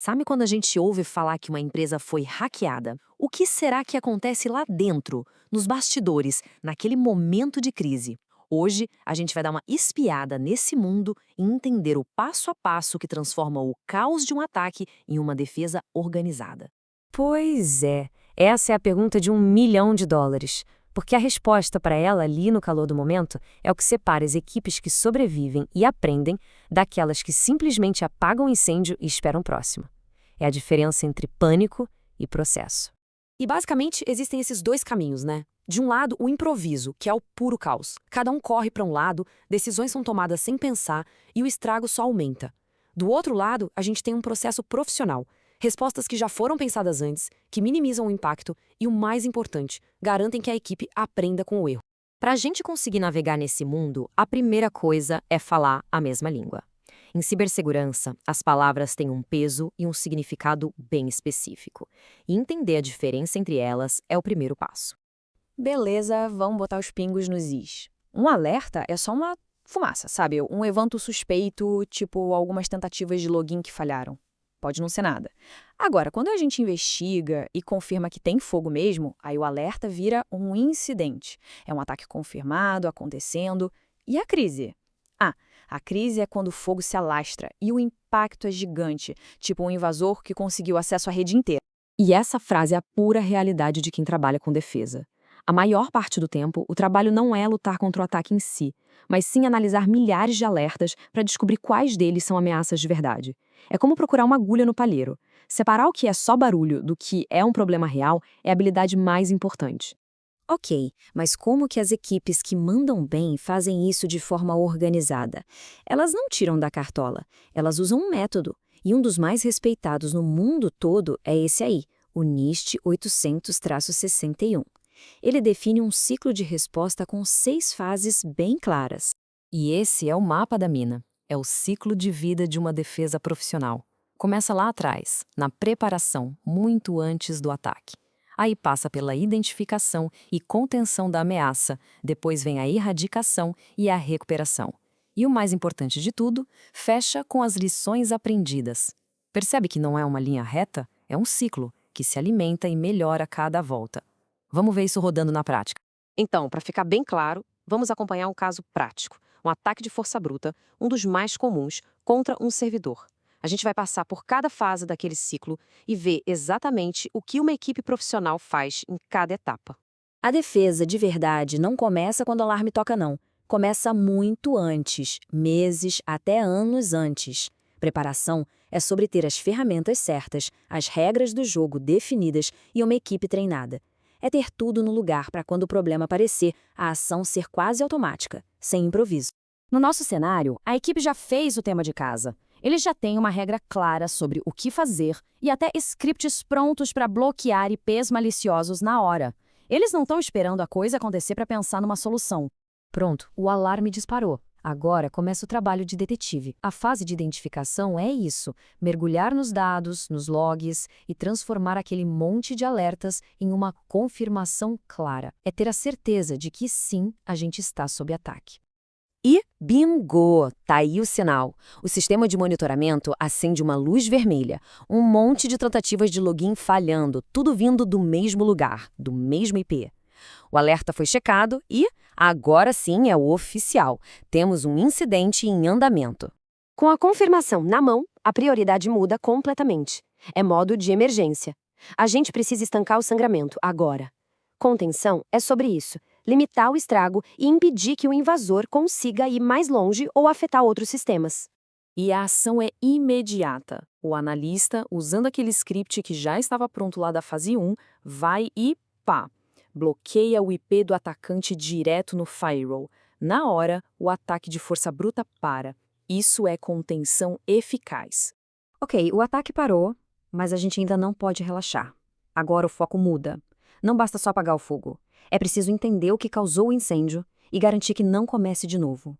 Sabe quando a gente ouve falar que uma empresa foi hackeada? O que será que acontece lá dentro, nos bastidores, naquele momento de crise? Hoje, a gente vai dar uma espiada nesse mundo e entender o passo a passo que transforma o caos de um ataque em uma defesa organizada. Pois é, essa é a pergunta de US$ 1 milhão. Porque a resposta para ela, ali no calor do momento, é o que separa as equipes que sobrevivem e aprendem daquelas que simplesmente apagam o incêndio e esperam o próximo. É a diferença entre pânico e processo. E basicamente existem esses dois caminhos, né? De um lado, o improviso, que é o puro caos. Cada um corre para um lado, decisões são tomadas sem pensar e o estrago só aumenta. Do outro lado, a gente tem um processo profissional. Respostas que já foram pensadas antes, que minimizam o impacto e, o mais importante, garantem que a equipe aprenda com o erro. Para a gente conseguir navegar nesse mundo, a primeira coisa é falar a mesma língua. Em cibersegurança, as palavras têm um peso e um significado bem específico. E entender a diferença entre elas é o primeiro passo. Beleza, vamos botar os pingos nos is. Um alerta é só uma fumaça, sabe? Um evento suspeito, tipo algumas tentativas de login que falharam. Pode não ser nada. Agora, quando a gente investiga e confirma que tem fogo mesmo, aí o alerta vira um incidente. É um ataque confirmado, acontecendo. E a crise? Ah, a crise é quando o fogo se alastra e o impacto é gigante, tipo um invasor que conseguiu acesso à rede inteira. E essa frase é a pura realidade de quem trabalha com defesa. A maior parte do tempo, o trabalho não é lutar contra o ataque em si, mas sim analisar milhares de alertas para descobrir quais deles são ameaças de verdade. É como procurar uma agulha no palheiro. Separar o que é só barulho do que é um problema real é a habilidade mais importante. Ok, mas como que as equipes que mandam bem fazem isso de forma organizada? Elas não tiram da cartola, elas usam um método. E um dos mais respeitados no mundo todo é esse aí, o NIST 800-61. Ele define um ciclo de resposta com 6 fases bem claras. E esse é o mapa da mina. É o ciclo de vida de uma defesa profissional. Começa lá atrás, na preparação, muito antes do ataque. Aí passa pela identificação e contenção da ameaça, depois vem a erradicação e a recuperação. E o mais importante de tudo, fecha com as lições aprendidas. Percebe que não é uma linha reta? É um ciclo, que se alimenta e melhora a cada volta. Vamos ver isso rodando na prática. Então, para ficar bem claro, vamos acompanhar um caso prático, um ataque de força bruta, um dos mais comuns, contra um servidor. A gente vai passar por cada fase daquele ciclo e ver exatamente o que uma equipe profissional faz em cada etapa. A defesa de verdade não começa quando o alarme toca, não. Começa muito antes, meses até anos antes. Preparação é sobre ter as ferramentas certas, as regras do jogo definidas e uma equipe treinada. É ter tudo no lugar para quando o problema aparecer, a ação ser quase automática, sem improviso. No nosso cenário, a equipe já fez o tema de casa. Eles já têm uma regra clara sobre o que fazer e até scripts prontos para bloquear IPs maliciosos na hora. Eles não estão esperando a coisa acontecer para pensar numa solução. Pronto, o alarme disparou. Agora começa o trabalho de detetive. A fase de identificação é isso: mergulhar nos dados, nos logs e transformar aquele monte de alertas em uma confirmação clara. É ter a certeza de que sim, a gente está sob ataque. E bingo! Tá aí o sinal. O sistema de monitoramento acende uma luz vermelha. Um monte de tentativas de login falhando, tudo vindo do mesmo lugar, do mesmo IP. O alerta foi checado e, agora sim, é o oficial. Temos um incidente em andamento. Com a confirmação na mão, a prioridade muda completamente. É modo de emergência. A gente precisa estancar o sangramento agora. Contenção é sobre isso: limitar o estrago e impedir que o invasor consiga ir mais longe ou afetar outros sistemas. E a ação é imediata. O analista, usando aquele script que já estava pronto lá da fase 1, vai e pá! Bloqueia o IP do atacante direto no firewall. Na hora, o ataque de força bruta para. Isso é contenção eficaz. Ok, o ataque parou, mas a gente ainda não pode relaxar. Agora o foco muda. Não basta só apagar o fogo. É preciso entender o que causou o incêndio e garantir que não comece de novo.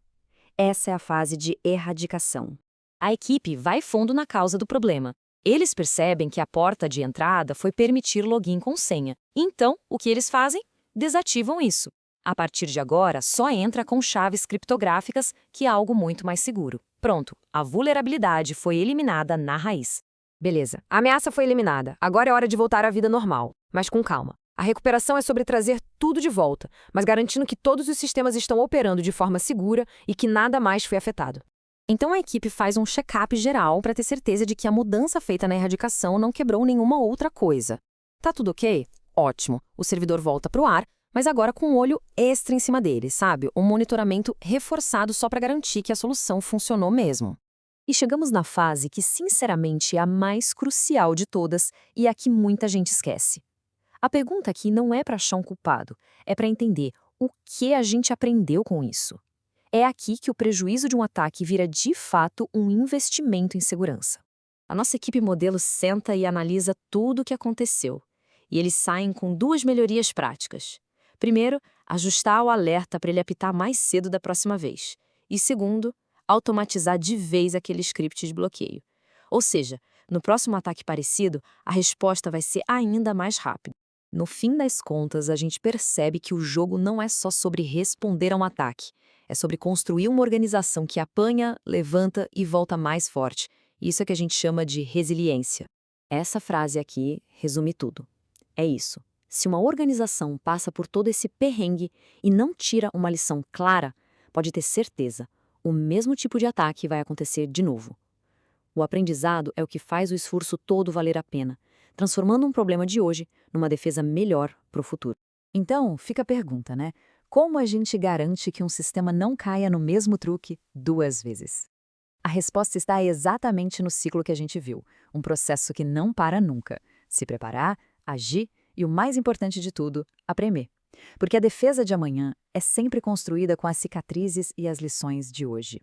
Essa é a fase de erradicação. A equipe vai fundo na causa do problema. Eles percebem que a porta de entrada foi permitir login com senha. Então, o que eles fazem? Desativam isso. A partir de agora, só entra com chaves criptográficas, que é algo muito mais seguro. Pronto, a vulnerabilidade foi eliminada na raiz. Beleza, a ameaça foi eliminada, agora é hora de voltar à vida normal, mas com calma. A recuperação é sobre trazer tudo de volta, mas garantindo que todos os sistemas estão operando de forma segura e que nada mais foi afetado. Então a equipe faz um check-up geral para ter certeza de que a mudança feita na erradicação não quebrou nenhuma outra coisa. Tá tudo ok? Ótimo. O servidor volta para o ar, mas agora com um olho extra em cima dele, sabe? Um monitoramento reforçado só para garantir que a solução funcionou mesmo. E chegamos na fase que, sinceramente, é a mais crucial de todas e a que muita gente esquece. A pergunta aqui não é para achar um culpado, é para entender o que a gente aprendeu com isso. É aqui que o prejuízo de um ataque vira de fato um investimento em segurança. A nossa equipe modelo senta e analisa tudo o que aconteceu. E eles saem com 2 melhorias práticas. Primeiro, ajustar o alerta para ele apitar mais cedo da próxima vez. E segundo, automatizar de vez aquele script de bloqueio. Ou seja, no próximo ataque parecido, a resposta vai ser ainda mais rápida. No fim das contas, a gente percebe que o jogo não é só sobre responder a um ataque. É sobre construir uma organização que apanha, levanta e volta mais forte. Isso é que a gente chama de resiliência. Essa frase aqui resume tudo. É isso. Se uma organização passa por todo esse perrengue e não tira uma lição clara, pode ter certeza, o mesmo tipo de ataque vai acontecer de novo. O aprendizado é o que faz o esforço todo valer a pena, transformando um problema de hoje numa defesa melhor para o futuro. Então, fica a pergunta, né? Como a gente garante que um sistema não caia no mesmo truque 2 vezes? A resposta está exatamente no ciclo que a gente viu, um processo que não para nunca. Se preparar, agir e, o mais importante de tudo, aprender. Porque a defesa de amanhã é sempre construída com as cicatrizes e as lições de hoje.